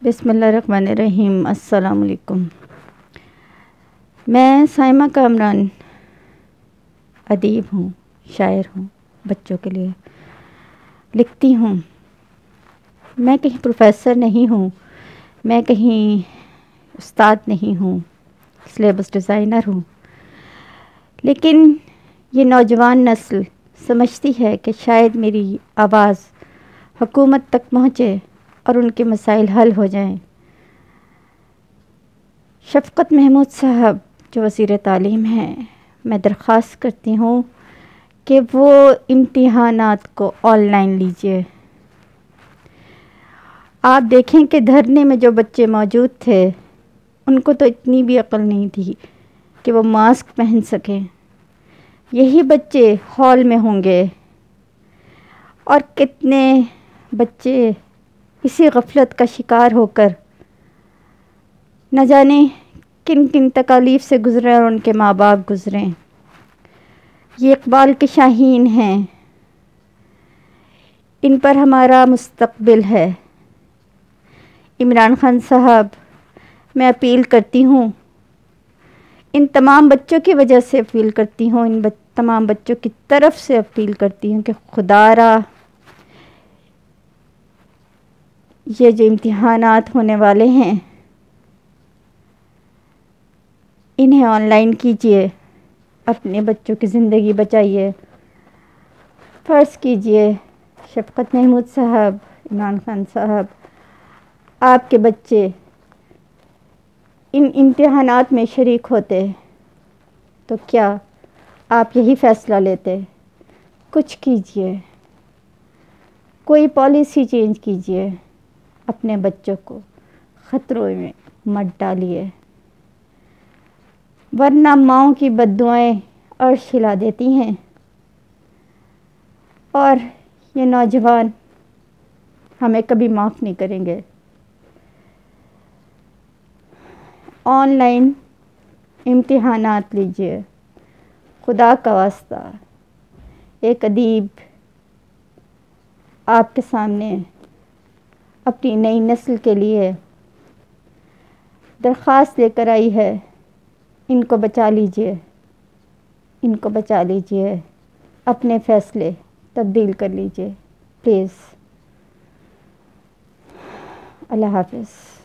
بسم اللہ الرحمن الرحیم۔ السلام علیکم۔ میں سائمہ کامران ادیب ہوں، شاعر ہوں، بچوں کے لیے لکھتی ہوں۔ میں کہیں پروفیسر نہیں ہوں، میں کہیں استاد نہیں ہوں، سلیبس ڈیزائنر ہوں، لیکن یہ نوجوان نسل سمجھتی ہے کہ شاید میری آواز حکومت تک پہنچے اور ان کے مسائل حل ہو جائیں۔ شفقت محمود صاحب جو وزیر تعلیم ہیں، میں درخواست کرتی ہوں کہ وہ امتحانات کو آن لائن لیجئے۔ آپ دیکھیں کہ دھرنے میں جو بچے موجود تھے ان کو تو اتنی بھی عقل نہیں تھی کہ وہ ماسک پہن سکیں۔ یہی بچے ہال میں ہوں گے، اور کتنے بچے اسی غفلت کا شکار ہو کر نہ جانے کن کن تکالیف سے گزرے اور ان کے ماں باپ گزریں۔ یہ اقبال کے شاہین ہیں، ان پر ہمارا مستقبل ہے۔ عمران خان صاحب، میں اپیل کرتی ہوں، ان تمام بچوں کی وجہ سے اپیل کرتی ہوں، ان تمام بچوں کی طرف سے اپیل کرتی ہوں کہ خدا را یہ جو امتحانات ہونے والے ہیں انہیں آن لائن کیجئے، اپنے بچوں کی زندگی بچائیے۔ فرض کیجئے شفقت محمود صاحب، عمران خان صاحب، آپ کے بچے ان امتحانات میں شریک ہوتے تو کیا آپ یہی فیصلہ لیتے؟ کچھ کیجئے، کوئی پالیسی چینج کیجئے، اپنے بچوں کو خطروں میں مت ڈالیے، ورنہ ماؤں کی بد دعائیں عرش ہلا دیتی ہیں اور یہ نوجوان ہمیں کبھی معاف نہیں کریں گے۔ آن لائن امتحانات لیجئے، خدا کا واسطہ۔ ایک ادیب آپ کے سامنے اپنی نئی نسل کے لیے درخواست لے کر آئی ہے، ان کو بچا لیجئے، ان کو بچا لیجئے، اپنے فیصلے تبدیل کر لیجئے پلیز۔ اللہ حافظ۔